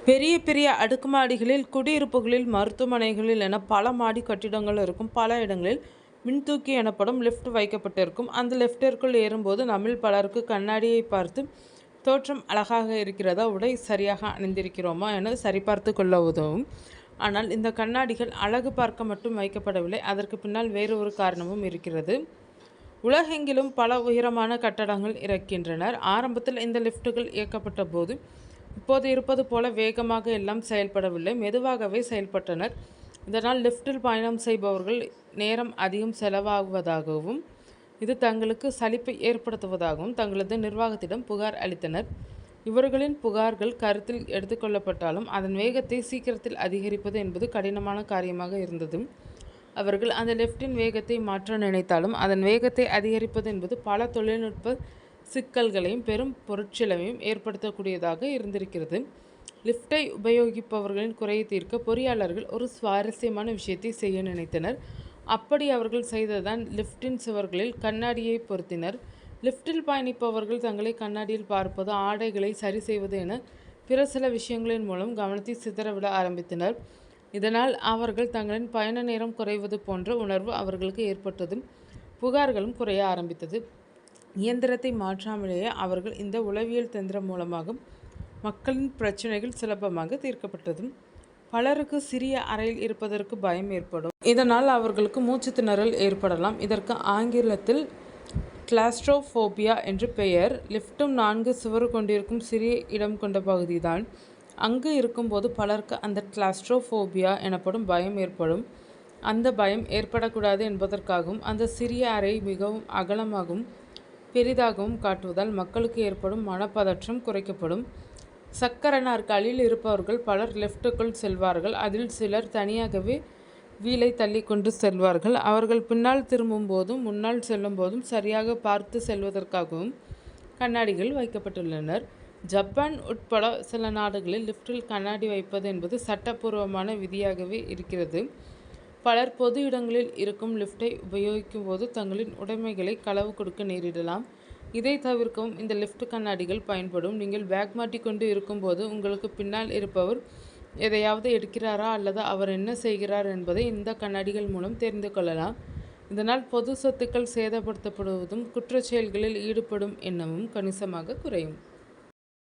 பெரிய பெரிய அடுக்குமாடிகளில், குடியிருப்புகளில், மருத்துவமனைகளில் என பல மாடி கட்டிடங்கள் இருக்கும். பல இடங்களில் மின்தூக்கி எனப்படும் லிஃப்ட் வைக்கப்பட்டிருக்கும். அந்த லிஃப்டிற்குள் ஏறும்போது நம்மில் பலருக்கு கண்ணாடியை பார்த்து தோற்றம் அழகாக இருக்கிறதா, உடை சரியாக அணிந்திருக்கிறோமா என சரிபார்த்து கொள்ள உதவும். ஆனால் இந்த கண்ணாடிகள் அழகு பார்க்க மட்டும் வைக்கப்படவில்லை. அதற்கு பின்னால் வேறு ஒரு காரணமும் இருக்கிறது. உலகெங்கிலும் பல உயரமான கட்டடங்கள் இருக்கின்றனர். ஆரம்பத்தில் இந்த லிஃப்ட்டுகள் இயக்கப்பட்ட போது இப்போது இருப்பது போல வேகமாக எல்லாம் செயல்படவில்லை. மெதுவாகவே செயல்பட்டனர். இதனால் லிஃப்ட்டில் பயணம் செய்பவர்கள் நேரம் அதிகம் செலவாகுவதாகவும் இது தங்களுக்கு சலிப்பை ஏற்படுத்துவதாகவும் தங்களது நிர்வாகத்திடம் புகார் அளித்தனர். இவர்களின் புகார்கள் கருத்தில் எடுத்துக்கொள்ளப்பட்டாலும் அதன் வேகத்தை சீக்கிரத்தில் அதிகரிப்பது என்பது கடினமான காரியமாக இருந்தது. அவர்கள் அந்த லிஃப்டின் வேகத்தை மாற்ற நினைத்தாலும் அதன் வேகத்தை அதிகரிப்பது என்பது பல தொழில்நுட்ப சிக்கல்களையும் பெரும் பொருட்செலவையும் ஏற்படுத்தக்கூடியதாக இருந்திருக்கிறது. லிஃப்டை உபயோகிப்பவர்களின் குறையை தீர்க்க பொறியாளர்கள் ஒரு சுவாரஸ்யமான விஷயத்தை செய்ய நினைத்தனர். அப்படி அவர்கள் செய்ததான் லிஃப்டின் சுவர்களில் கண்ணாடியை பொருத்தினர். லிஃப்டில் பயணிப்பவர்கள் தங்களை கண்ணாடியில் பார்ப்பது, ஆடைகளை சரி செய்வது என பிற சில விஷயங்களின் மூலம் கவனத்தை சிதறவிட ஆரம்பித்தனர். இதனால் அவர்கள் தங்களின் பயண நேரம் குறைவது போன்ற உணர்வு அவர்களுக்கு ஏற்பட்டது. புகார்களும் குறைய ஆரம்பித்தது. இயந்திரத்தை மாற்றாமலேயே அவர்கள் இந்த உளவியல் தந்திரம் மூலமாக மக்களின் பிரச்சனைகள் சுலபமாக தீர்க்கப்பட்டது. பலருக்கு சிறிய அறையில் இருப்பதற்கு பயம் ஏற்படும். இதனால் அவர்களுக்கு மூச்சு திணறல் ஏற்படலாம். இதற்கு ஆங்கிலத்தில் கிளாஸ்ட்ரோஃபோபியா என்று பெயர். லிஃப்ட்டும் 4 சுவர் கொண்டிருக்கும் சிறிய இடம் கொண்ட பகுதிதான். அங்கு இருக்கும்போது பலருக்கு அந்த கிளாஸ்ட்ரோஃபோபியா எனப்படும் பயம் ஏற்படும். அந்த பயம் ஏற்படக்கூடாது என்பதற்காகவும் அந்த சிறிய அறையை மிகவும் அகலமாகவும் பெரிதாகவும் காட்டுவதால் மக்களுக்கு ஏற்படும் மனப்பதற்றம் குறைக்கப்படும். சக்கர நாற்காலியில் இருப்பவர்கள் பலர் லிஃப்ட்டுக்குள் செல்வார்கள். அதில் சிலர் தனியாகவே வீலை தள்ளி கொண்டு செல்வார்கள். அவர்கள் பின்னால் திரும்பும் போதும் முன்னால் செல்லும் போதும் சரியாக பார்த்து செல்வதற்காகவும் கண்ணாடிகள் வைக்கப்பட்டுள்ளனர். ஜப்பான் உட்பட சில நாடுகளில் லிஃப்டில் கண்ணாடி வைப்பது என்பது சட்டப்பூர்வமான விதியாகவே இருக்கிறது. பலர் பொது இடங்களில் இருக்கும் லிஃப்டை உபயோகிக்கும் போது தங்களின் உடைமைகளை களவு கொடுக்க நேரிடலாம். இதை தவிர்க்கவும் இந்த லிஃப்ட் கண்ணாடிகள் பயன்படும். நீங்கள் பேக் மாட்டிக்கொண்டு இருக்கும்போது உங்களுக்கு பின்னால் இருப்பவர் எதையாவது எடுக்கிறாரா அல்லது அவர் என்ன செய்கிறார் என்பதை இந்த கண்ணாடிகள் மூலம் தெரிந்து கொள்ளலாம். இதனால் பொது சொத்துக்கள் சேதப்படுத்தப்படுவதும் குற்றச்செயல்களில் ஈடுபடும் எண்ணமும் கணிசமாக குறையும்.